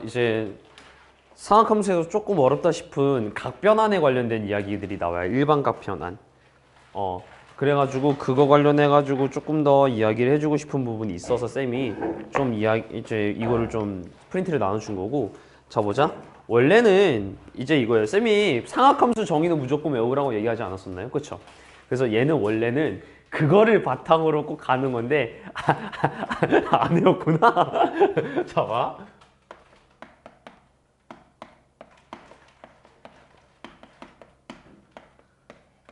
이제 상학함수에서 조금 어렵다 싶은 각변환에 관련된 이야기들이 나와요. 일반 각변환. 그래가지고 그거 관련해가지고 조금 더 이야기를 해주고 싶은 부분이 있어서 쌤이 좀 이제 이거를 좀 프린트를 나눠준 거고. 자, 보자. 원래는 이제 이거예요. 쌤이 상학함수 정의는 무조건 외우라고 얘기하지 않았었나요? 그쵸? 그래서 얘는 원래는 그거를 바탕으로 꼭 가는 건데 안 외웠구나. 자, 봐.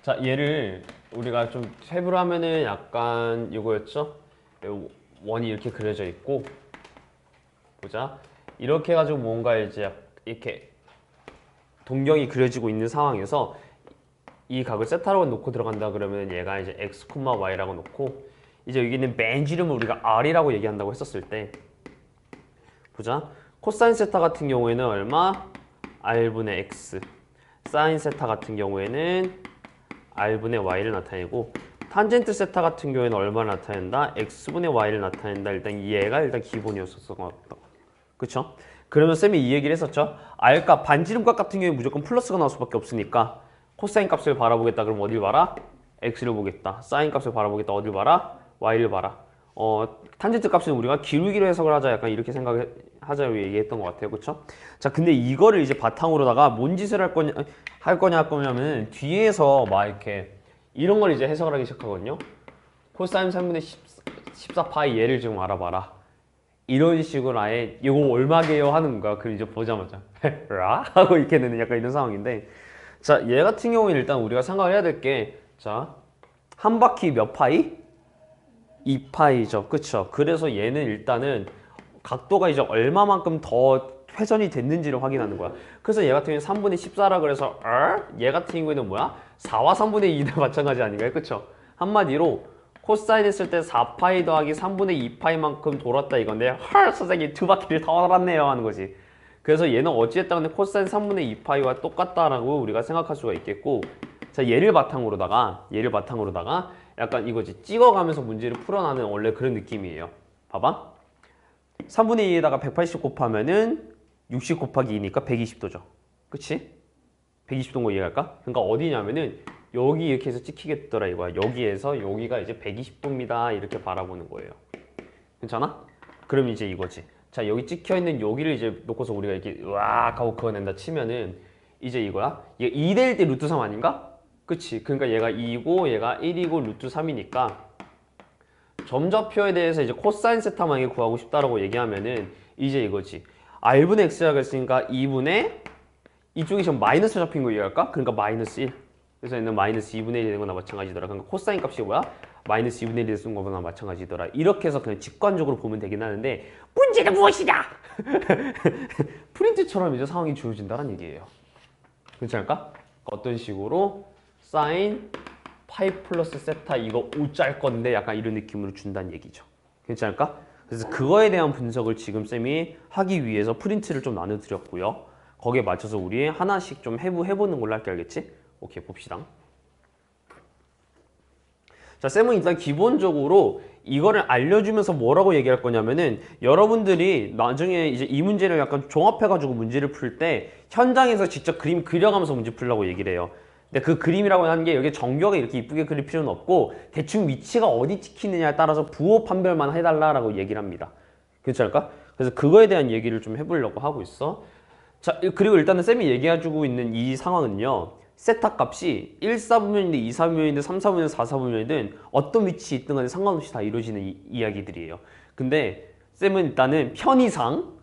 자, 얘를 우리가 좀 탭으로 하면은 약간 이거였죠? 원이 이렇게 그려져 있고, 보자. 이렇게 해가지고 뭔가 이제 이렇게 동경이 그려지고 있는 상황에서 이 각을 세타라고 놓고 들어간다 그러면 얘가 이제 x, y라고 놓고, 이제 여기는 맨 지름을 우리가 r이라고 얘기한다고 했었을 때, 보자. 코사인 세타 같은 경우에는 얼마? r분의 x. 사인 세타 같은 경우에는 r분의 y를 나타내고, 탄젠트 세타 같은 경우에는 얼마를 나타낸다? x분의 y를 나타낸다. 일단 얘가 일단 기본이었었던 것 같다. 그쵸? 그러면 쌤이 이 얘기를 했었죠. r값, 반지름값 같은 경우에 무조건 플러스가 나올 수밖에 없으니까 코사인 값을 바라보겠다. 그럼 어딜 봐라? x를 보겠다. 사인 값을 바라보겠다. 어딜 봐라? y를 봐라. 탄젠트 값은 우리가 기울기로 해석을 하자. 약간 이렇게 생각하자고 얘기했던 것 같아요. 그쵸? 자, 근데 이거를 이제 바탕으로다가 뭔 짓을 할 거냐면 뒤에서 막 이렇게 이런 걸 이제 해석을 하기 시작하거든요. 코사인 3분의 14파이 얘를 좀 알아봐라. 이런 식으로 아예 이거 얼마게요 하는 거야. 그럼 이제 보자마자 라? 하고 이렇게 되는 약간 이런 상황인데, 자, 얘 같은 경우에는 일단 우리가 생각을 해야 될 게, 자, 한 바퀴 몇 파이? 2파이죠. 그쵸? 그래서 얘는 일단은 각도가 이제 얼마만큼 더 회전이 됐는지를 확인하는 거야. 그래서 얘 같은 경우는 3분의 14라 그래서 얘 같은 경우에는 뭐야? 4와 3분의 2는 마찬가지 아닌가요? 그쵸? 한마디로 코사인 했을 때 4파이 더하기 3분의 2파이만큼 돌았다 이건데, 헐 선생님 두 바퀴를 더 돌았네요 하는 거지. 그래서 얘는 어찌됐다 근데 코사인 3분의 2파이와 똑같다라고 우리가 생각할 수가 있겠고, 자, 얘를 바탕으로다가 약간 이거지, 찍어가면서 문제를 풀어나는 원래 그런 느낌이에요. 봐봐. 3분의 2에다가 180 곱하면은 60 곱하기 2니까 120도죠. 그치? 120도인 거 이해할까? 그러니까 어디냐면은 여기 이렇게 해서 찍히겠더라 이거야. 여기에서 여기가 이제 120도입니다. 이렇게 바라보는 거예요. 괜찮아? 그럼 이제 이거지. 자, 여기 찍혀있는 여기를 이제 놓고서 우리가 이렇게 으악 하고 그어낸다 치면은 이제 이거야. 얘 2대1 때 루트 3 아닌가? 그치? 그러니까 얘가 2고 얘가 1이고 루트 3이니까 점좌표에 대해서 이제 코사인 세타 만약에 구하고 싶다라고 얘기하면은 이제 이거지. r분의 x라고 했으니까 2분의 이쪽이 지금 마이너스 잡힌 거 이해할까? 그러니까 마이너스 1. 그래서 얘는 마이너스 2분의 1이 되는 거나 마찬가지더라. 그러니까 코사인 값이 뭐야? 마이너스 2분의 1이 쓰는 거나 마찬가지더라. 이렇게 해서 그냥 직관적으로 보면 되긴 하는데, 문제는 무엇이냐? 프린트처럼 이제 상황이 주어진다는 얘기예요. 괜찮을까? 어떤 식으로 사인 파이 플러스 세타 이거 우짤 건데 약간 이런 느낌으로 준다는 얘기죠. 괜찮을까? 그래서 그거에 대한 분석을 지금 쌤이 하기 위해서 프린트를 좀 나눠드렸고요. 거기에 맞춰서 우리 하나씩 좀 해보는 걸로 할게. 알겠지? 오케이, 봅시다. 자, 쌤은 일단 기본적으로 이거를 알려주면서 뭐라고 얘기할 거냐면은, 여러분들이 나중에 이제 이 문제를 약간 종합해가지고 문제를 풀 때 현장에서 직접 그림 그려가면서 문제 풀라고 얘기를 해요. 근데 그 그림이라고 하는 게 여기 정교하게 이렇게 이쁘게 그릴 필요는 없고, 대충 위치가 어디 찍히느냐에 따라서 부호 판별만 해달라고 얘기를 합니다. 괜찮을까? 그래서 그거에 대한 얘기를 좀 해보려고 하고 있어. 자, 그리고 일단은 쌤이 얘기해주고 있는 이 상황은요, 세타 값이 1, 4분면인데 2, 4분면인데 3, 4분면, 4, 4분면이든 어떤 위치에 있든 간에 상관없이 다 이루어지는 이야기들이에요. 근데 쌤은 일단은 편의상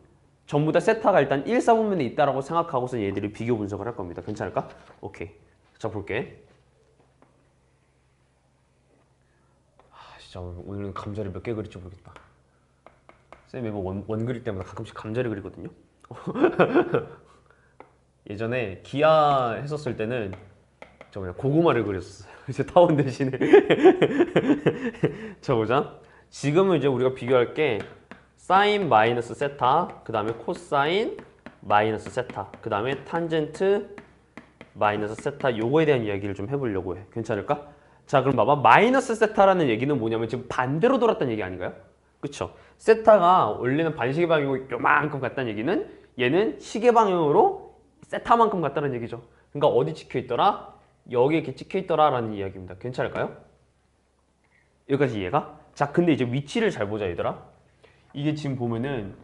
전부 다 세타가 일단 1, 4분면에 있다라고 생각하고서 얘들을 비교 분석을 할 겁니다. 괜찮을까? 오케이. 자, 볼게. 진짜 오늘은 감자를 몇 개 그릴지 모르겠다. 쌤 매번 원 그릴 때마다 가끔씩 감자를 그리거든요. 예전에 기아 했었을 때는 저 뭐냐 고구마를 그렸었어요. 이제 타원 대신에. 자, 보자. 지금은 이제 우리가 비교할 게 사인 마이너스 세타, 그 다음에 코사인 마이너스 세타, 그 다음에 탄젠트 마이너스 세타, 요거에 대한 이야기를 좀 해보려고 해. 괜찮을까? 자, 그럼 봐봐. 마이너스 세타라는 얘기는 뭐냐면 지금 반대로 돌았다는 얘기 아닌가요? 그쵸? 세타가 원래는 반시계 방향으로 요만큼 갔다는 얘기는 얘는 시계 방향으로 세타만큼 갔다는 얘기죠. 그러니까 어디 찍혀 있더라? 여기 이렇게 찍혀 있더라 라는 이야기입니다. 괜찮을까요? 여기까지 이해가? 자, 근데 이제 위치를 잘 보자 얘들아. 이게 지금 보면은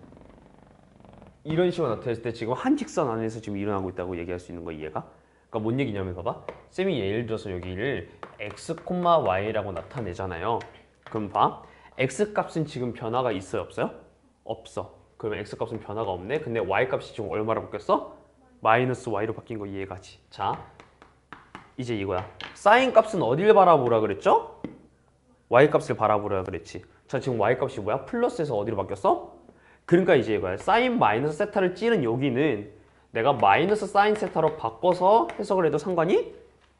이런 식으로 나타냈을 때 지금 한 직선 안에서 지금 일어나고 있다고 얘기할 수 있는 거 이해가? 그러니까 뭔 얘기냐면 봐봐. 쌤이 예를 들어서 여기를 x, y라고 나타내잖아요. 그럼 봐. x 값은 지금 변화가 있어요? 없어요? 없어. 그러면 x 값은 변화가 없네. 근데 y 값이 지금 얼마로 바뀌었어? 마이너스 y로 바뀐 거 이해가지? 자, 이제 이거야. 사인 값은 어딜 바라보라 그랬죠? y 값을 바라보라 그랬지. 자, 지금 y 값이 뭐야? 플러스에서 어디로 바뀌었어? 그러니까 이제 이거야. 사인 마이너스 세타를 찌른 여기는 내가 마이너스 사인 세타로 바꿔서 해석을 해도 상관이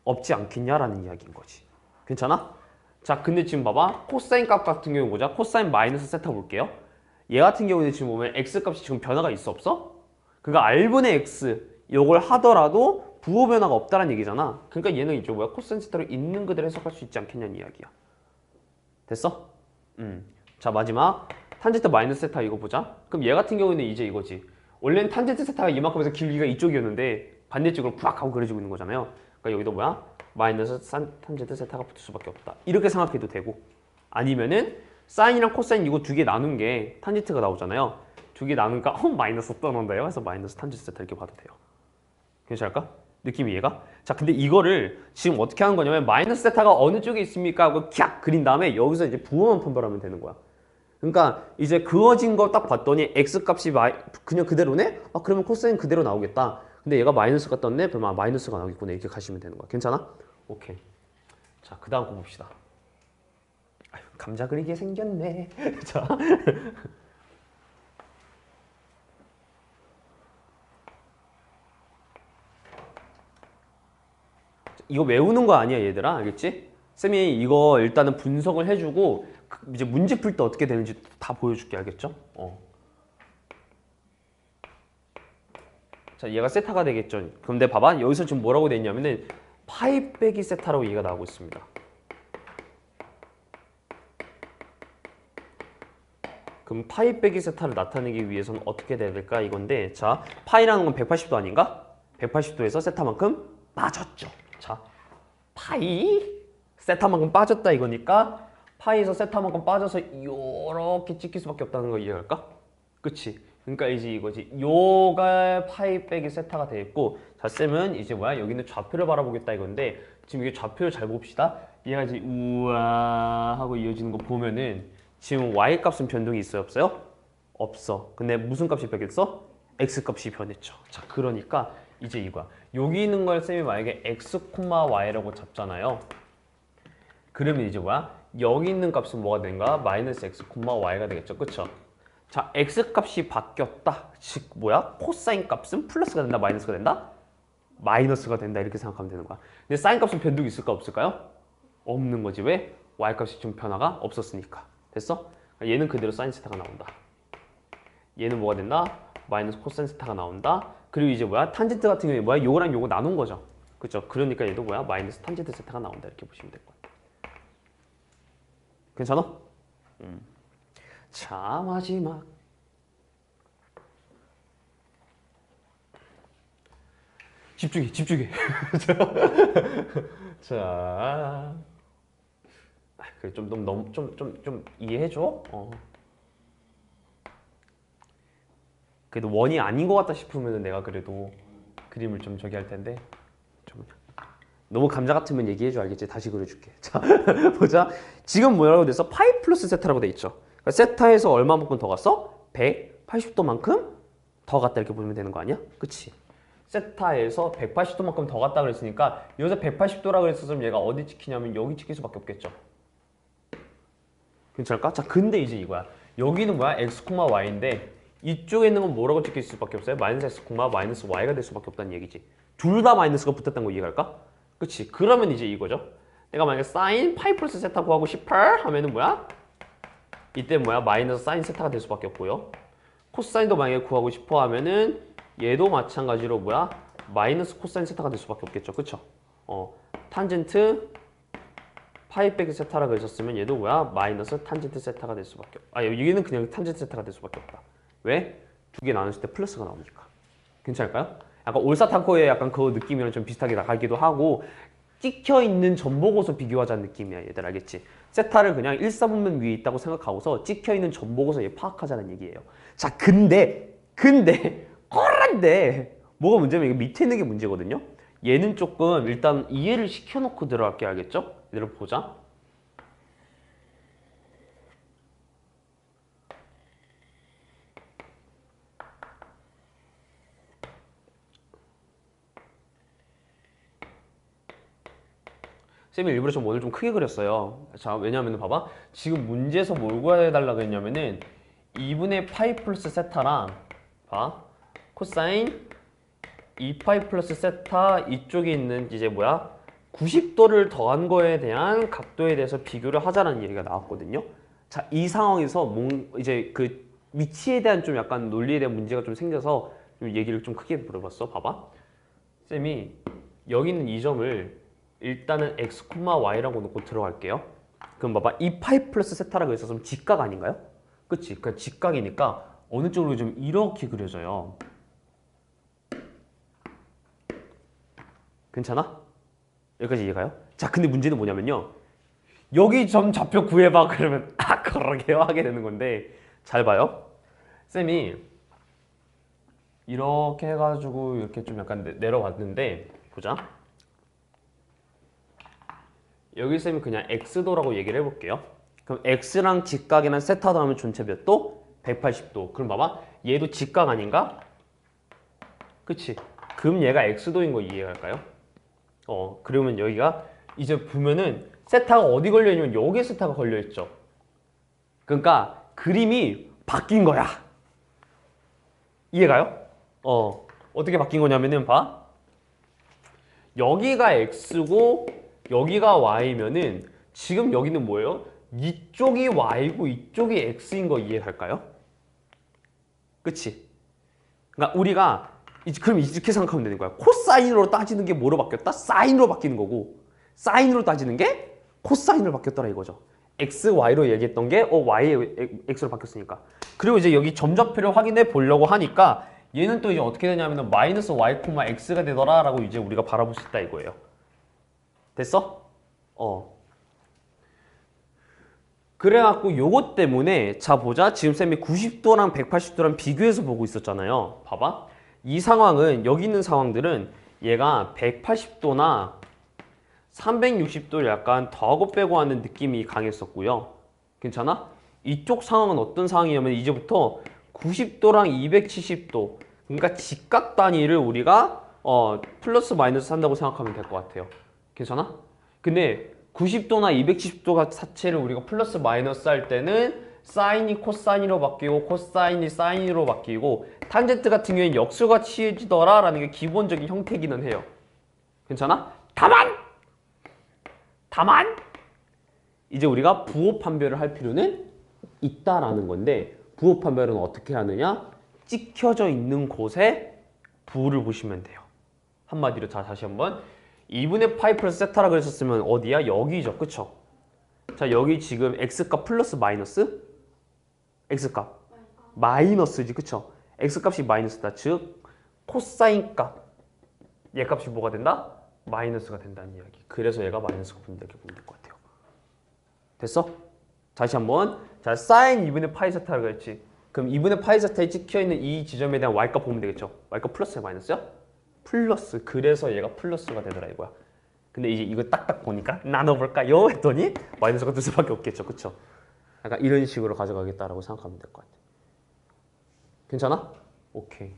없지 않겠냐라는 이야기인 거지. 괜찮아? 자, 근데 지금 봐봐. 코사인 값 같은 경우 보자. 코사인 마이너스 세타 볼게요. 얘 같은 경우는 지금 보면 x 값이 지금 변화가 있어 없어? 그러니까 r분의 x 요걸 하더라도 부호 변화가 없다는 얘기잖아. 그러니까 얘는 이제 뭐야? 코사인 세타로 있는 그대로 해석할 수 있지 않겠냐는 이야기야. 됐어? 자, 마지막 탄젠트 마이너스 세타 이거 보자. 그럼 얘 같은 경우는 이제 이거지. 원래는 탄젠트 세타가 이만큼 해서 길이가 이쪽이었는데 반대쪽으로 푸악 하고 그려지고 있는 거잖아요. 그러니까 여기도 뭐야? 마이너스 탄젠트 세타가 붙을 수밖에 없다. 이렇게 생각해도 되고, 아니면은 사인이랑 코사인 이거 두 개 나눈 게 탄젠트가 나오잖아요. 두 개 나누니까 마이너스 떠난다요. 그래서 마이너스 탄젠트 세타 이렇게 봐도 돼요. 괜찮을까? 느낌 이해가? 자, 근데 이거를 지금 어떻게 하는 거냐면 마이너스 세타가 어느 쪽에 있습니까? 하고 캬 그린 다음에 여기서 이제 부호만 판별하면 되는 거야. 그러니까 이제 그어진 거 딱 봤더니 x 값이 그냥 그대로네? 아, 그러면 코사인 그대로 나오겠다. 근데 얘가 마이너스가 떴네? 그러면 마이너스가 나오겠구나. 이렇게 가시면 되는 거야. 괜찮아? 오케이. 자, 그 다음 거 봅시다. 아유, 감자 그리게 생겼네. 자. 이거 외우는 거 아니야, 얘들아. 알겠지? 쌤이 이거 일단은 분석을 해주고 이제 문제 풀 때 어떻게 되는지 다 보여줄게. 알겠죠? 자, 얘가 세타가 되겠죠. 근데 봐봐. 여기서 지금 뭐라고 돼 있냐면은 파이 빼기 세타라고 얘기가 나오고 있습니다. 그럼 파이 빼기 세타를 나타내기 위해서는 어떻게 돼야 될까? 이건데, 자, 파이라는 건 180도 아닌가? 180도에서 세타만큼 빠졌죠. 자, 파이 세타만큼 빠졌다 이거니까 파이에서 세타만큼 빠져서 이렇게 찍힐 수밖에 없다는 거 이해할까? 그치? 그러니까 이제 이거지. 요가 파이 빼기 세타가 되겠고, 자, 쌤은 이제 뭐야? 여기는 좌표를 바라보겠다 이건데, 지금 이게 좌표를 잘 봅시다. 얘가 이제 우와 하고 이어지는 거 보면은 지금 y 값은 변동이 있어요? 없어요? 없어. 근데 무슨 값이 변했어? x 값이 변했죠. 자, 그러니까 이제 이거야. 여기 있는 걸 쌤이 만약에 x, y라고 잡잖아요. 그러면 이제 뭐야? 여기 있는 값은 뭐가 되는가? 마이너스 x, y가 되겠죠. 그쵸? 자, x 값이 바뀌었다. 즉 뭐야? 코사인 값은 플러스가 된다? 마이너스가 된다? 마이너스가 된다. 이렇게 생각하면 되는 거야. 근데 사인 값은 변동이 있을까? 없을까요? 없는 거지. 왜? y 값이 좀 변화가 없었으니까. 됐어? 얘는 그대로 사인 세타가 나온다. 얘는 뭐가 된다? 마이너스 코사인 세타가 나온다. 그리고 이제 뭐야? 탄젠트 같은 경우에 뭐야? 요거랑 요거 나눈 거죠. 그쵸? 그러니까 얘도 뭐야? 마이너스 탄젠트 세타가 나온다. 이렇게 보시면 될 것 같아. 괜찮아? 자, 마지막. 집중해, 집중해. 자, 그래 좀 너무 좀 이해해줘. 그래도 원이 아닌 것 같다 싶으면 내가 그래도 그림을 좀 저기 할 텐데 좀 너무 감자 같으면 얘기해줘. 알겠지? 다시 그려줄게. 자, 보자. 지금 뭐라고 돼서 파이 플러스 세타라고 돼 있죠. 그러니까 세타에서 얼마만큼 더 갔어? 180도만큼 더 갔다 이렇게 보면 되는 거 아니야? 그치? 세타에서 180도만큼 더 갔다 그랬으니까 여기서 180도라고 그랬었으면 얘가 어디 찍히냐면 여기 찍힐 수밖에 없겠죠. 괜찮을까? 자, 근데 이제 이거야. 여기는 뭐야? x, y인데 이쪽에 있는 건 뭐라고 찍힐 수밖에 없어요? 마이너스 x, 마이너스 y가 될 수밖에 없다는 얘기지. 둘 다 마이너스가 붙었다는 거 이해갈까? 그치? 그러면 이제 이거죠. 내가 만약에 사인 파이 플러스 세타 구하고 싶어 하면은 뭐야? 이때 뭐야? 마이너스 사인 세타가 될 수밖에 없고요. 코사인도 만약에 구하고 싶어 하면은 얘도 마찬가지로 뭐야? 마이너스 코사인 세타가 될 수밖에 없겠죠. 그쵸? 탄젠트 파이 빼기 세타라고 있었으면 얘도 뭐야? 마이너스 탄젠트 세타가 될 수밖에 없다. 여기는 그냥 탄젠트 세타가 될 수밖에 없다. 왜? 두 개 나눴을 때 플러스가 나오니까. 괜찮을까요? 약간 올사타코의 약간 그 느낌이랑 좀 비슷하게 나가기도 하고 찍혀있는 전보고서 비교하자는 느낌이야. 얘들 알겠지? 세타를 그냥 1사분면 위에 있다고 생각하고서 찍혀있는 전보고서 얘 파악하자는 얘기예요. 자, 근데 뭐가 문제냐면 이거 밑에 있는 게 문제거든요. 얘는 조금 일단 이해를 시켜놓고 들어갈게. 알겠죠? 얘들아 보자. 쌤이 일부러 좀 오늘 좀 크게 그렸어요. 자, 왜냐면 봐봐. 지금 문제에서 뭘 구해달라고 했냐면은 2분의 파이 플러스 세타랑 봐. 코사인 2파이 플러스 세타 이쪽에 있는 이제 뭐야? 90도를 더한 거에 대한 각도에 대해서 비교를 하자라는 얘기가 나왔거든요. 자, 이 상황에서 이제 그 위치에 대한 좀 약간 논리에 대한 문제가 좀 생겨서 좀 얘기를 좀 크게 물어봤어. 봐봐. 쌤이 여기 있는 이 점을 일단은 x, y라고 놓고 들어갈게요. 그럼 봐봐. 이 파이 플러스 세타라고 있었으면 직각 아닌가요? 그치? 그러니까 직각이니까 어느 쪽으로 좀 이렇게 그려져요. 괜찮아? 여기까지 이해가요? 자, 근데 문제는 뭐냐면요. 여기 점 좌표 구해봐. 그러면 그러게요 하게 되는 건데 잘 봐요. 쌤이 이렇게 해가지고 이렇게 좀 약간 내려왔는데 보자. 여기 쌤이 그냥 x도라고 얘기를 해볼게요. 그럼 x랑 직각이랑 세타 더하면 전체 몇 도? 180도. 그럼 봐봐. 얘도 직각 아닌가? 그치? 그럼 얘가 x도인 거 이해할까요? 그러면 여기가 이제 보면은 세타가 어디 걸려있냐면 여기에 세타가 걸려있죠. 그러니까 그림이 바뀐 거야. 이해가요? 어떻게 바뀐 거냐면은 봐. 여기가 x고 여기가 y면은 지금 여기는 뭐예요? 이쪽이 y고 이쪽이 x인 거 이해할까요? 그치? 그러니까 우리가 그럼 이렇게 생각하면 되는 거야. 코사인으로 따지는 게 뭐로 바뀌었다? 사인으로 바뀌는 거고 사인으로 따지는 게 코사인으로 바뀌었더라 이거죠. x, y로 얘기했던 게 y, x로 바뀌었으니까. 그리고 이제 여기 점좌표를 확인해 보려고 하니까 얘는 또 이제 어떻게 되냐면 마이너스 y, x가 되더라 라고 이제 우리가 바라볼 수 있다 이거예요. 됐어? 그래갖고 요것 때문에 자 보자. 지금 쌤이 90도랑 180도랑 비교해서 보고 있었잖아요. 봐봐. 이 상황은 여기 있는 상황들은 얘가 180도나 360도를 약간 더하고 빼고 하는 느낌이 강했었고요. 괜찮아? 이쪽 상황은 어떤 상황이냐면 이제부터 90도랑 270도 그러니까 직각 단위를 우리가 플러스 마이너스 한다고 생각하면 될 것 같아요. 괜찮아? 근데 90도나 270도 자체를 우리가 플러스 마이너스 할 때는 사인이 코사인으로 바뀌고 코사인이 사인으로 바뀌고 탄젠트 같은 경우에는 역수가 취해지더라 라는 게 기본적인 형태이기는 해요. 괜찮아? 다만 이제 우리가 부호 판별을 할 필요는 있다라는 건데 부호 판별은 어떻게 하느냐? 찍혀져 있는 곳에 부호를 보시면 돼요. 한마디로 다시 한번 2분의 파이 플러스 세타라고 했었으면 어디야? 여기죠. 그쵸? 자, 여기 지금 x값 플러스 마이너스? x값 마이너스지. 그쵸? x값이 마이너스다. 즉 코사인 값 얘 값이 뭐가 된다? 마이너스가 된다는 이야기. 그래서 얘가 마이너스가 분다 이렇게 보면 될 것 같아요. 됐어? 다시 한번. 자, 사인 2분의 파이 세타라고 했지. 그럼 2분의 파이 세타에 찍혀있는 이 지점에 대한 y값 보면 되겠죠? y값 플러스야 마이너스야? 플러스. 그래서 얘가 플러스가 되더라 이거야. 근데 이제 이거 딱딱 보니까 나눠볼까요? 했더니 마이너스가 될 수밖에 없겠죠. 그쵸? 약간 이런 식으로 가져가겠다라고 생각하면 될 것 같아. 괜찮아? 오케이.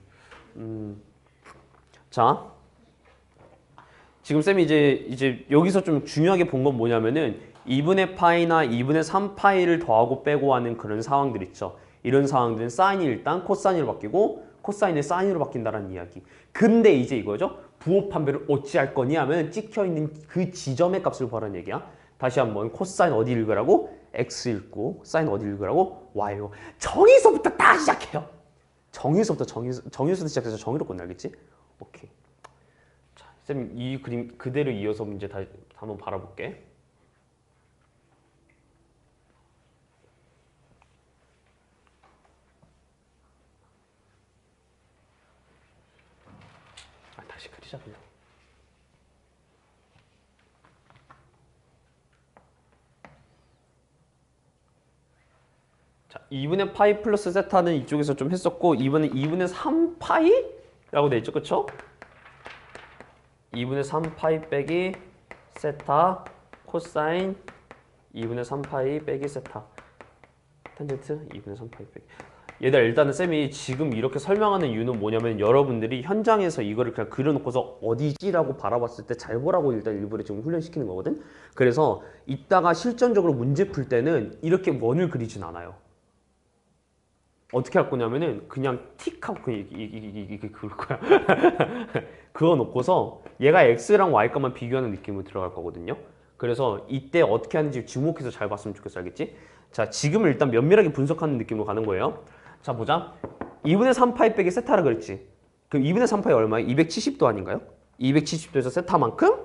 자, 지금 쌤이 이제 여기서 좀 중요하게 본 건 뭐냐면은 2분의 파이나 2분의 3파이를 더하고 빼고 하는 그런 상황들 있죠. 이런 상황들은 사인이 일단 코사인으로 바뀌고 코사인이 사인으로 바뀐다는 이야기. 근데 이제 이거죠. 부호 판별을 어찌할 거니 하면 찍혀있는 그 지점의 값을 보라는 얘기야. 다시 한번 코사인 어디 읽으라고? x 읽고 사인 어디 읽으라고? y요. 정의서부터 다 시작해요. 정의서부터 시작해서 정의로 끝나겠지? 오케이. 자, 쌤 이 그림 그대로 이어서 문제 다시 한번 바라볼게. 시작이야. 자, 2분의 파이 플러스 세타는 이쪽에서 좀 했었고, 이번엔 2분의 3파이라고 돼 있죠, 그쵸? 2분의 3파이 빼기 세타 코사인 2분의 3파이 빼기 세타 탄젠트 2분의 3파이 빼기. 얘들 일단은 쌤이 지금 이렇게 설명하는 이유는 뭐냐면 여러분들이 현장에서 이거를 그냥 그려놓고서 어디지라고 바라봤을 때 잘 보라고 일단 일부러 지금 훈련시키는 거거든. 그래서 이따가 실전적으로 문제 풀 때는 이렇게 원을 그리진 않아요. 어떻게 할 거냐면은 그냥 틱하고 그냥 이게 그럴 거야. 그거 놓고서 얘가 x랑 y 값만 비교하는 느낌으로 들어갈 거거든요. 그래서 이때 어떻게 하는지 주목해서 잘 봤으면 좋겠어. 알겠지? 자, 지금은 일단 면밀하게 분석하는 느낌으로 가는 거예요. 자, 보자. 2분의 3파이 빼기 세타라 그랬지. 그럼 2분의 3파이 얼마야? 270도 아닌가요? 270도에서 세타만큼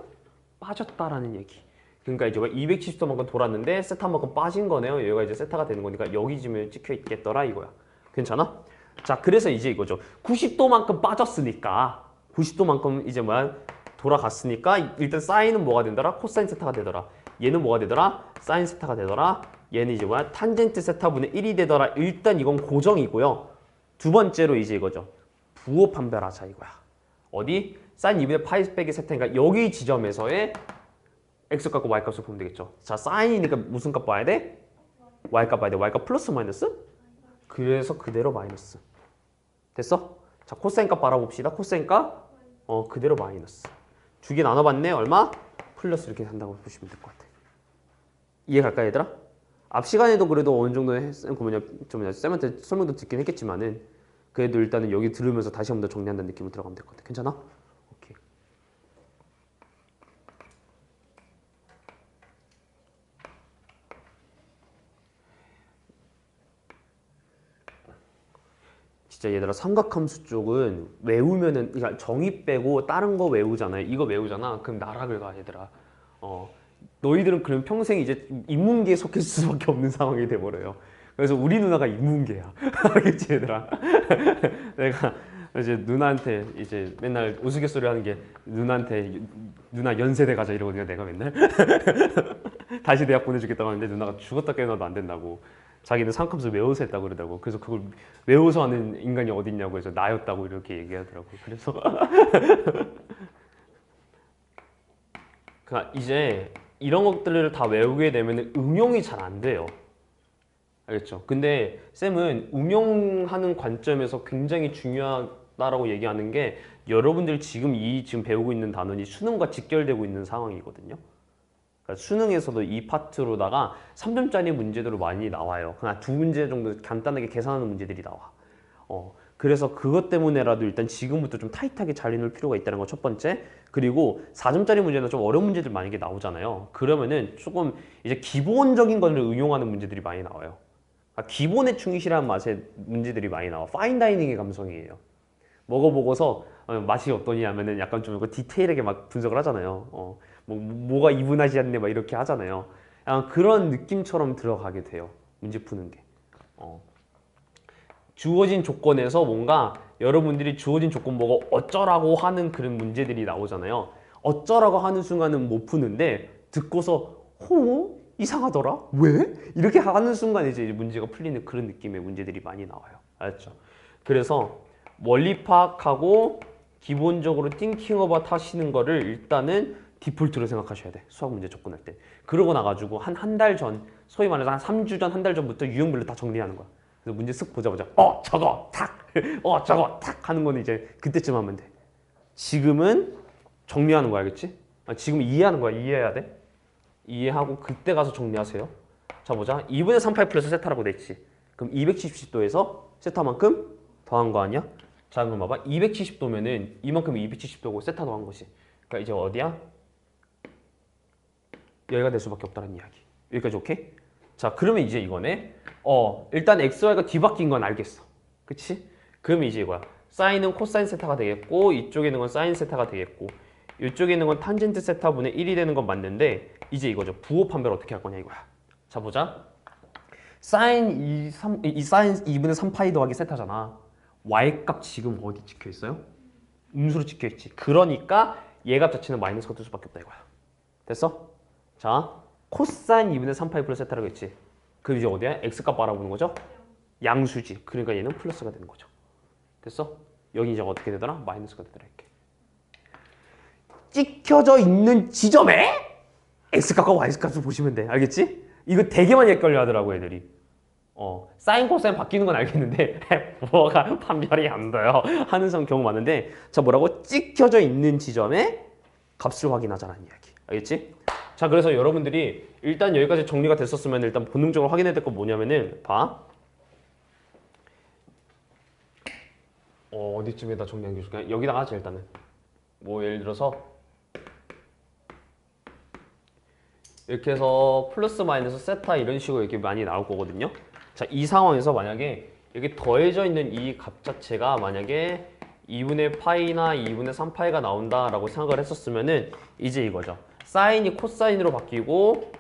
빠졌다라는 얘기. 그러니까 이제 270도만큼 돌았는데 세타만큼 빠진 거네요. 얘가 이제 세타가 되는 거니까 여기 지금 찍혀 있겠더라 이거야. 괜찮아? 자, 그래서 이제 이거죠. 90도만큼 빠졌으니까 90도만큼 이제 뭐야? 돌아갔으니까 일단 사인은 뭐가 되더라? 코사인 세타가 되더라. 얘는 뭐가 되더라? 사인 세타가 되더라. 얘는 이제 뭐야? 탄젠트 세타분의 1이 되더라. 일단 이건 고정이고요. 두 번째로 이제 이거죠. 부호 판별하자 이거야. 어디? 사인 2분의 파이 빼기 세타니까 여기 지점에서의 x 값과 y 값을 보면 되겠죠. 자, 사인이니까 무슨 값 봐야 돼? y 값 봐야 돼. y 값 플러스 마이너스? 그래서 그대로 마이너스. 됐어? 자, 코사인 값 바라봅시다. 코사인 값 그대로 마이너스. 두 개 나눠봤네. 얼마? 플러스 이렇게 한다고 보시면 될 것 같아. 이해 갈까 얘들아? 앞 시간에도 그래도 어느 정도 쌤한테 설명도 듣긴 했겠지만은 그래도 일단은 여기 들으면서 다시 한번 더 정리한다는 느낌으로 들어가면 될 것 같아. 괜찮아? 오케이. 진짜 얘들아 삼각함수 쪽은 외우면은 그러니까 정의 빼고 다른 거 외우잖아요. 이거 외우잖아. 그럼 나락을 가 얘들아. 너희들은 그럼 평생 이제 인문계에 속했을 수밖에 없는 상황이 돼버려요. 그래서 우리 누나가 인문계야. 알겠지 얘들아? 내가 이제 누나한테 이제 맨날 우스갯소리 하는 게 누나한테 누나 연세대 가자 이러거든요. 내가 맨날 다시 대학 보내주겠다고 하는데 누나가 죽었다 깨어나도 안 된다고. 자기는 삼각함수 외워서 했다고 그러더라고. 그래서 그걸 외워서 하는 인간이 어딨냐고 해서 나였다고 이렇게 얘기하더라고. 그래서 그러니까 이제 이런 것들을 다 외우게 되면 응용이 잘 안 돼요. 알겠죠? 근데 쌤은 응용하는 관점에서 굉장히 중요하다라고 얘기하는 게 여러분들 지금 배우고 있는 단원이 수능과 직결되고 있는 상황이거든요. 그러니까 수능에서도 이 파트로다가 3점짜리 문제들로 많이 나와요. 그냥 두 문제 정도 간단하게 계산하는 문제들이 나와. 그래서 그것 때문에라도 일단 지금부터 좀 타이트하게 잘 해놓을 필요가 있다는 거 첫 번째. 그리고 4점짜리 문제는 좀 어려운 문제들 만약에 나오잖아요. 그러면은 조금 이제 기본적인 거를 응용하는 문제들이 많이 나와요. 그러니까 기본에 충실한 맛의 문제들이 많이 나와. 파인다이닝의 감성이에요. 먹어보고서 맛이 어떠냐 하면은 약간 좀 디테일하게 막 분석을 하잖아요. 뭐가 이분하지 않네 막 이렇게 하잖아요. 약간 그런 느낌처럼 들어가게 돼요. 문제 푸는 게. 주어진 조건에서 뭔가 여러분들이 주어진 조건 보고 어쩌라고 하는 그런 문제들이 나오잖아요. 어쩌라고 하는 순간은 못 푸는데 듣고서 이상하더라? 왜? 이렇게 하는 순간 이제 문제가 풀리는 그런 느낌의 문제들이 많이 나와요. 알았죠? 그래서 원리 파악하고 기본적으로 띵킹 오버 하시는 거를 일단은 디폴트로 생각하셔야 돼. 수학 문제 접근할 때. 그러고 나가지고 한 달 전, 소위 말해서 한 3주 전, 한 달 전부터 유형별로 다 정리하는 거야. 그래서 문제 쓱 보자마자 저거 탁! 저거 탁! 하는 거는 이제 그때쯤 하면 돼. 지금은 정리하는 거야. 알겠지? 지금 이해하는 거야. 이해해야 돼. 이해하고 그때 가서 정리하세요. 자 보자. 2분의 3파이 플러스 세타라고 됐지. 그럼 270도에서 세타만큼 더한 거 아니야? 자 그럼 봐봐. 270도면은 이만큼이 270도고 세타 더한 것이. 그러니까 이제 어디야? 여기가 될 수밖에 없다는 이야기. 여기까지 오케이? 자 그러면 이제 이거네. 일단 XY가 뒤바뀐 건 알겠어. 그치? 그러면 이제 이거야. 사인은 코사인 세타가 되겠고 이쪽에 있는 건 사인 세타가 되겠고 이쪽에 있는 건 탄젠트 세타분의 1이 되는 건 맞는데 이제 이거죠. 부호 판별 어떻게 할 거냐 이거야. 자 보자. 사인 사인 2분의 3파이 더하기 세타잖아. y 값 지금 어디 찍혀 있어요? 음수로 찍혀있지. 그러니까 얘 값 자체는 마이너스가 될 수밖에 없다 이거야. 됐어? 자, 코사인 2분의 3파이 플러스 세타라고 했지. 그럼 이제 어디야? x값 알아보는 거죠? 양수지. 그러니까 얘는 플러스가 되는 거죠. 됐어? 여기 이제 어떻게 되더라? 마이너스가 되더라 이렇게. 찍혀져 있는 지점에 x값과 y값을 보시면 돼. 알겠지? 이거 되게 많이 헷갈려 하더라고 애들이. 사인 코사인 바뀌는 건 알겠는데 뭐가 판별이 안 돼요 하는 경우 많은데, 자, 뭐라고? 찍혀져 있는 지점에 값을 확인하자는 이야기. 알겠지? 자, 그래서 여러분들이 일단 여기까지 정리가 됐었으면 일단 본능적으로 확인해야 될 건 뭐냐면은 봐. 어디쯤에다 정리한 게 좋을까? 여기다가 하자 일단은. 뭐 예를 들어서 이렇게 해서 플러스 마이너스 세타 이런 식으로 이렇게 많이 나올 거거든요. 자, 이 상황에서 만약에 여기 더해져 있는 이 값 자체가 만약에 2분의 파이나 2분의 3파이가 나온다라고 생각을 했었으면은 이제 이거죠. 사인이 코사인으로 바뀌고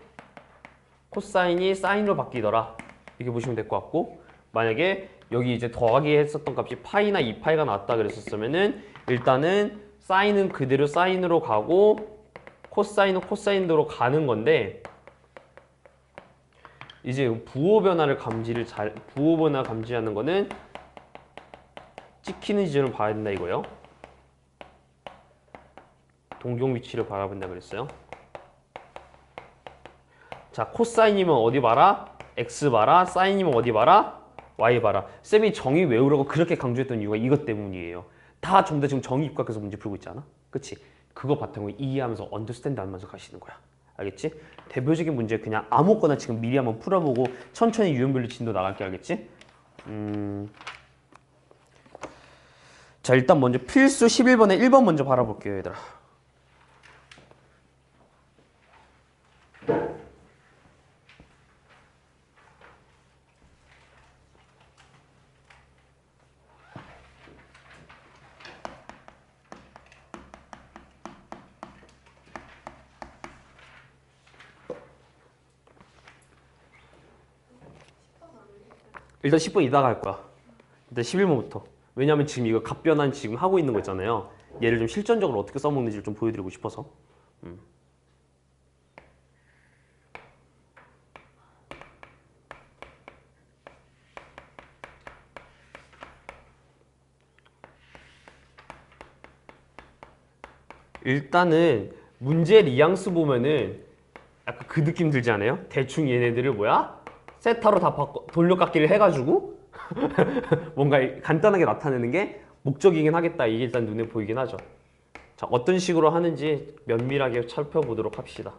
코사인이 사인으로 바뀌더라. 이렇게 보시면 될 것 같고, 만약에 여기 이제 더하기 했었던 값이 파이나 2파이가 나왔다 그랬었으면은 일단은 사인은 그대로 사인으로 가고 코사인은 코사인으로 가는 건데, 이제 부호 변화 감지하는 거는 찍히는 지점을 봐야 된다 이거예요. 동경 위치를 봐야 된다 그랬어요. 자, 코사인이면 어디 봐라? x 봐라. 사인이면 어디 봐라? y 봐라. 쌤이 정의 외우라고 그렇게 강조했던 이유가 이것 때문이에요. 다 전부 다 지금 정의 입각해서 문제 풀고 있잖아. 그치? 그거 바탕으로 이해하면서 언더스탠드 하면서 가시는 거야. 알겠지? 대표적인 문제 그냥 아무거나 지금 미리 한번 풀어보고 천천히 유형별로 진도 나갈게. 알겠지? 자, 일단 먼저 필수 11번에 1번 먼저 바라볼게요 얘들아. 일단 10번 이따가 할 거야. 일단 11번부터. 왜냐면 지금 이거 값 변환 지금 하고 있는 거 있잖아요. 얘를 좀 실전적으로 어떻게 써먹는지를 좀 보여드리고 싶어서. 일단은 문제 뉘앙스 보면은 약간 그 느낌 들지 않아요? 대충 얘네들을 뭐야? 세타로 다 돌려깎기를 해가지고 뭔가 간단하게 나타내는 게 목적이긴 하겠다. 이게 일단 눈에 보이긴 하죠. 자, 어떤 식으로 하는지 면밀하게 살펴보도록 합시다.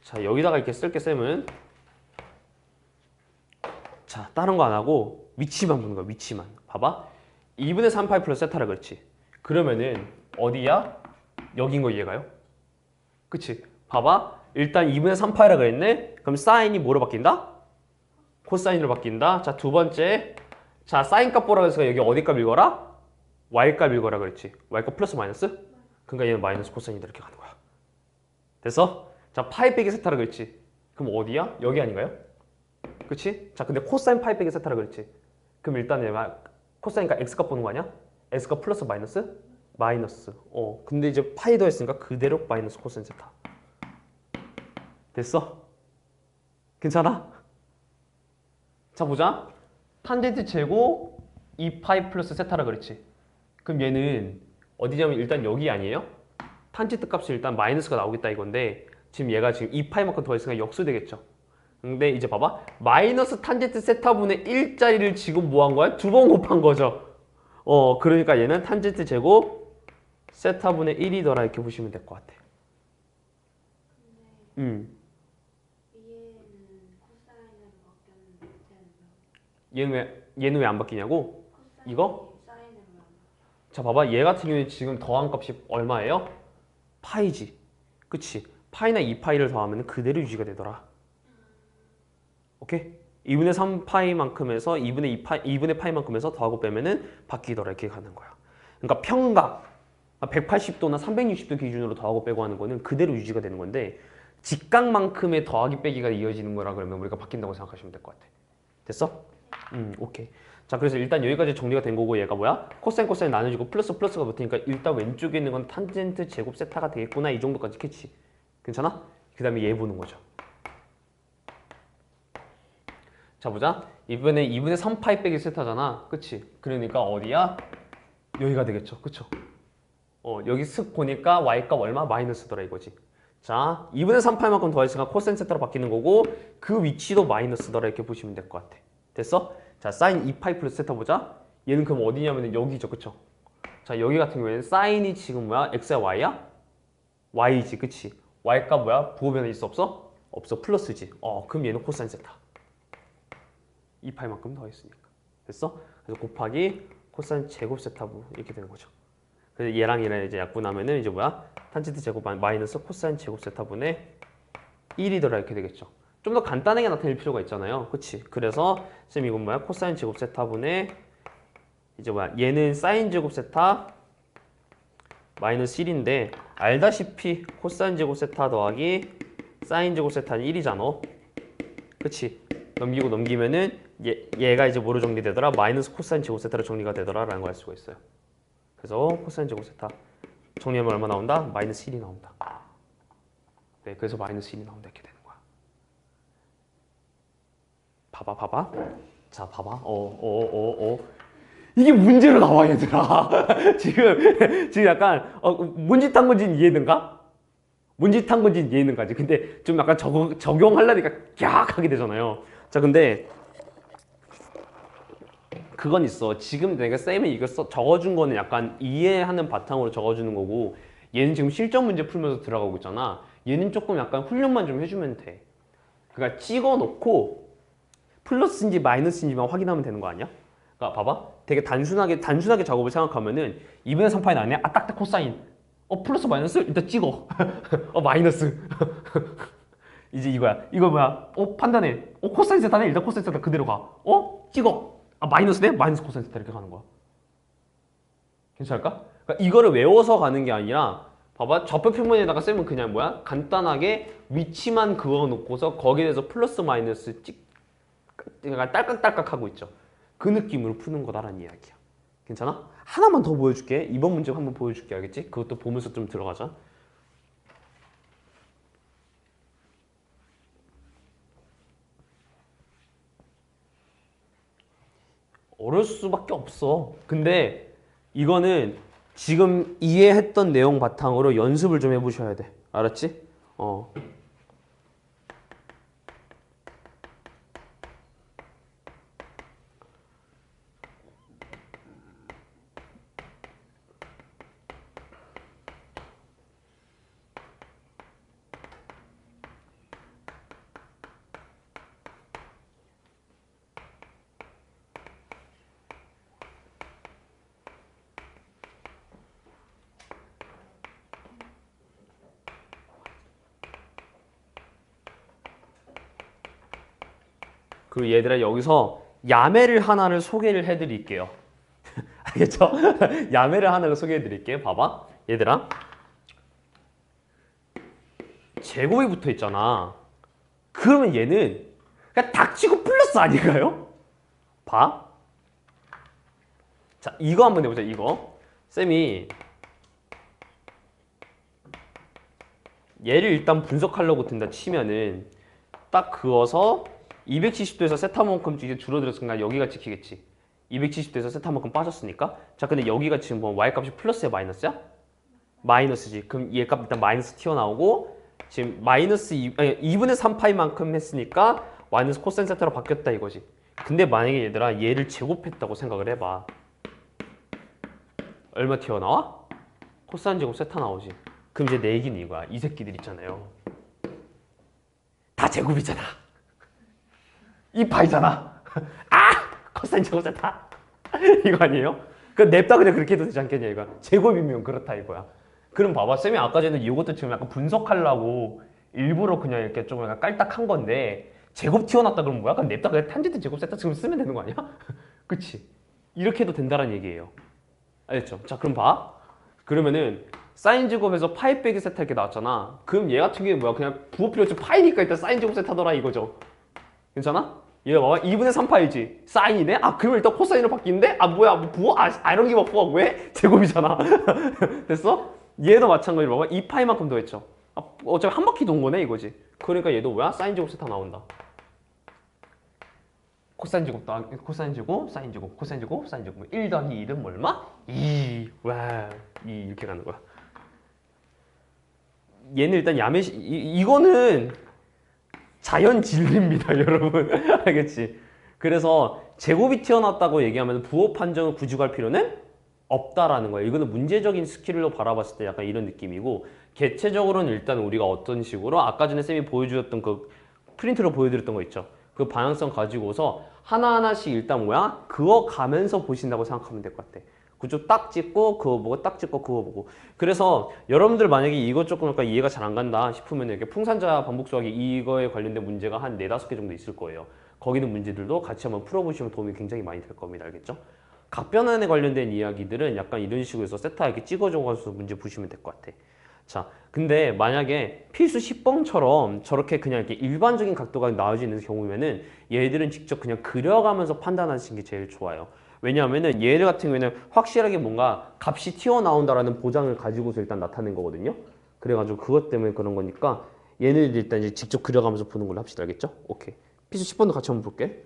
자, 여기다가 이렇게 쓸게 쌤은. 자, 다른 거 안 하고 위치만 보는 거야. 위치만. 봐봐. 2분의 3파이 플러스 세타라 그렇지. 그러면은 어디야? 여긴 거 이해가요? 그치? 봐봐. 일단 2분의 3파이라 그랬네. 그럼 사인이 뭐로 바뀐다? 코사인으로 바뀐다. 자, 두 번째. 자, 사인 값 보라 그래서 여기 어디 값 읽어라? y 값 읽어라 그랬지. y 값 플러스 마이너스? 그러니까 얘는 마이너스 코사인이다 이렇게 가는 거야. 됐어? 자, 파이 빼기 세타라 그랬지. 그럼 어디야? 여기 아닌가요? 그치? 자, 근데 코사인 파이 빼기 세타라 그랬지. 그럼 일단 얘가 코사인과 x값 보는 거 아니야? x값 플러스 마이너스? 마이너스. 근데 이제 파이 더했으니까 그대로 마이너스 코사인 세타. 됐어? 괜찮아? 자, 보자. 탄젠트 제곱 2파이 플러스 세타라 그랬지. 그럼 얘는 어디냐면 일단 여기 아니에요? 탄젠트 값이 일단 마이너스가 나오겠다 이건데, 지금 얘가 지금 2파이만큼 더했으니까 역수되겠죠. 근데 이제 봐봐. 마이너스 탄젠트 세타분의 1짜리를 지금 뭐 한 거야? 두 번 곱한 거죠. 그러니까 얘는 탄젠트 제곱 세타분의 1이더라 이렇게 보시면 될 것 같아. 위에는 코사인으로 바뀌었는데 얘는 왜 안 바뀌냐고? 이거? 사인으로 안 바뀌었어. 자, 봐봐. 얘 같은 경우에 지금 더한 값이 얼마예요? 파이지. 그치? 파이나 2파이를 더하면 그대로 유지가 되더라. 오케이? 2분의 3파이만큼에서 2분의 파이만큼에서 더하고 빼면은 바뀌더라 이렇게 가는 거야. 그러니까 평각 180도나 360도 기준으로 더하고 빼고 하는 거는 그대로 유지가 되는 건데 직각만큼의 더하기 빼기가 이어지는 거라 그러면 우리가 바뀐다고 생각하시면 될 것 같아. 됐어? 오케이. 자, 그래서 일단 여기까지 정리가 된 거고 얘가 뭐야? 코사인 코사인 나눠지고 플러스 플러스가 붙으니까 일단 왼쪽에 있는 건 탄젠트 제곱 세타가 되겠구나. 이 정도까지 캐치. 괜찮아? 그 다음에 얘 보는 거죠. 자, 보자. 이번에 2분의 3파이 빼기 세타잖아. 그치? 그러니까 어디야? 여기가 되겠죠. 그쵸? 여기 슥 보니까 y값 얼마? 마이너스더라 이거지. 자, 2분의 3파이만큼 더했으니까 코사인 세타로 바뀌는 거고 그 위치도 마이너스더라 이렇게 보시면 될 것 같아. 됐어? 자, 사인 2파이 플러스 세타 보자. 얘는 그럼 어디냐면 여기죠. 그쵸? 자, 여기 같은 경우에는 사인이 지금 뭐야? x야 y야? y지. 그치? y값 뭐야? 부호변화 있어 없어? 없어. 플러스지. 그럼 얘는 코사인 세타. 2파이만큼 더했으니까. 됐어? 그래서 곱하기 코사인 제곱 세타부 이렇게 되는 거죠. 그래서 얘랑 이제 약분하면은 이제 뭐야? 탄젠트 제곱 마이너스 코사인 제곱 세타분의 1이더라 이렇게 되겠죠. 좀 더 간단하게 나타낼 필요가 있잖아요. 그치? 그래서 쌤 이건 뭐야? 코사인 제곱 세타분의 이제 뭐야? 얘는 사인 제곱 세타 마이너스 1인데 알다시피 코사인 제곱 세타 더하기 사인 제곱 세타는 1이잖아. 그치? 넘기고 넘기면은 얘가 이제 뭐로 정리되더라? 마이너스 코사인 제곱 세타로 정리가 되더라 라는 걸 알 수가 있어요. 그래서 코사인 제곱 세타 정리하면 얼마 나온다? 마이너스 1이 나온다. 네, 그래서 마이너스 1이 나온다 이렇게 되는 거야. 봐봐. 자, 봐봐. 이게 문제로 나와 얘들아. 지금 약간 뭔 짓 한 건지는 이해된가? 뭔 짓 한 건지는 이해는가지. 근데 좀 약간 적용하려니까 깍 하게 되잖아요. 자, 근데 그건 있어. 지금 내가 쌤이 이거 적어준 거는 약간 이해하는 바탕으로 적어주는 거고 얘는 지금 실전 문제 풀면서 들어가고 있잖아. 얘는 조금 약간 훈련만 좀 해주면 돼. 그러니까 찍어놓고 플러스인지 마이너스인지만 확인하면 되는 거 아니야? 그러니까 봐봐. 되게 단순하게 작업을 생각하면은 2분의 3파이 나왔네? 딱딱 코사인. 플러스 마이너스? 일단 찍어. 마이너스. 이제 이거야. 이거 뭐야? 판단해. 코사인 세타네? 일단 코사인 세타 그대로 가. 찍어. 마이너스네? 마이너스 코사인 세타 이렇게 가는 거야. 괜찮을까? 그러니까 이거를 외워서 가는 게 아니라 봐봐. 좌표평면에다가 쌤은 그냥 뭐야? 간단하게 위치만 그어놓고서 거기에 대해서 플러스 마이너스 그러니까 딸깍딸깍 하고 있죠. 그 느낌으로 푸는 거다라는 이야기야. 괜찮아? 하나만 더 보여줄게. 이번 문제 한번 보여줄게. 알겠지? 그것도 보면서 좀 들어가자. 어려울 수밖에 없어. 근데 이거는 지금 이해했던 내용 바탕으로 연습을 좀 해보셔야 돼. 알았지? 그리고 얘들아 여기서 야매를 하나를 소개를 해드릴게요. 알겠죠? 야매를 하나를 소개해드릴게. 봐봐. 얘들아. 제곱이 붙어 있잖아. 그러면 얘는 그냥 닥치고 플러스 아닌가요? 봐. 자, 이거 한번 해보자. 이거. 쌤이 얘를 일단 분석하려고 든다 치면은 딱 그어서 270도에서 세타만큼 이제 줄어들었으니까 여기가 찍히겠지. 270도에서 세타만큼 빠졌으니까. 자, 근데 여기가 지금 뭐 y값이 플러스야 마이너스야? 마이너스지. 그럼 얘 값 일단 마이너스 튀어나오고 지금 마이너스 2분의 3파이만큼 했으니까 마이너스 코사인 세타로 바뀌었다 이거지. 근데 만약에 얘들아 얘를 제곱했다고 생각을 해봐. 얼마 튀어나와? 코사인 제곱 세타 나오지. 그럼 이제 내 얘기는 이거야. 이 새끼들 있잖아요. 다 제곱이잖아. 이 파이잖아. 코사인 제곱 세타. 이거 아니에요? 그 냅다 그냥 그렇게 해도 되지 않겠냐 이거. 제곱이면 그렇다 이거야. 그럼 봐봐. 쌤이 아까 전에 이것도 지금 약간 분석하려고 일부러 그냥 이렇게 좀 약간 깔딱한 건데 제곱 튀어났다 그러면 뭐야? 그럼 냅다 그냥 탄젠트 제곱 세타 지금 쓰면 되는 거 아니야? 그치? 이렇게 해도 된다는 얘기예요. 알겠죠? 자, 그럼 봐. 그러면은 사인 제곱에서 파이 빼기 세타 이렇게 나왔잖아. 그럼 얘 같은 경우에 뭐야? 그냥 부호 필요 없이 파이니까 일단 사인 제곱 세타더라 이거죠. 괜찮아? 얘가 봐봐 2분의 3파이지 사인이네? 아 그러면 일단 코사인으로 바뀌는데? 아 뭐야 뭐 부호? I don't give a fuck. 왜? 제곱이잖아. 됐어? 얘도 마찬가지로 봐봐 2파이만큼 더했죠. 아, 어차피 한 바퀴 돈 거네 이거지. 그러니까 얘도 뭐야? 사인 제곱 세타 나온다. 코사인 제곱 코사인 제곱 사인 제곱 코사인 제곱 사인 제곱 1 더하기 1은 뭐 얼마? 2. 와, 2 이렇게 가는 거야. 얘는 일단 이거는 자연 진리입니다, 여러분. 알겠지? 그래서 제곱이 튀어나왔다고 얘기하면 부호 판정을 굳이 갈 필요는 없다라는 거예요. 이거는 문제적인 스킬로 바라봤을 때 약간 이런 느낌이고, 개체적으로는 일단 우리가 어떤 식으로 아까 전에 쌤이 보여주었던 그 프린트로 보여드렸던 거 있죠. 그 방향성 가지고서 하나하나씩 일단 뭐야? 그어가면서 보신다고 생각하면 될 것 같아. 그쪽 딱 찍고 그거 보고 딱 찍고 그거 보고. 그래서 여러분들 만약에 이것 조금 약간 이해가 잘 안 간다 싶으면 이렇게 풍산자 반복 수학이 이거에 관련된 문제가 한 4-5개 정도 있을 거예요. 거기 있는 문제들도 같이 한번 풀어보시면 도움이 굉장히 많이 될 겁니다. 알겠죠? 각변환에 관련된 이야기들은 약간 이런 식으로 해서 세타 이렇게 찍어줘가지고 문제 보시면 될 것 같아. 자, 근데 만약에 필수 10번처럼 저렇게 그냥 이렇게 일반적인 각도가 나와지는 경우면은 얘들은 직접 그냥 그려가면서 판단하시는 게 제일 좋아요. 왜냐하면은 얘들 같은 경우에는 확실하게 뭔가 값이 튀어나온다라는 보장을 가지고서 일단 나타낸 거거든요. 그래가지고 그것 때문에 그런 거니까 얘네들 일단 이제 직접 그려가면서 보는 걸로 합시다. 알겠죠? 오케이. 필수 10번도 같이 한번 볼게.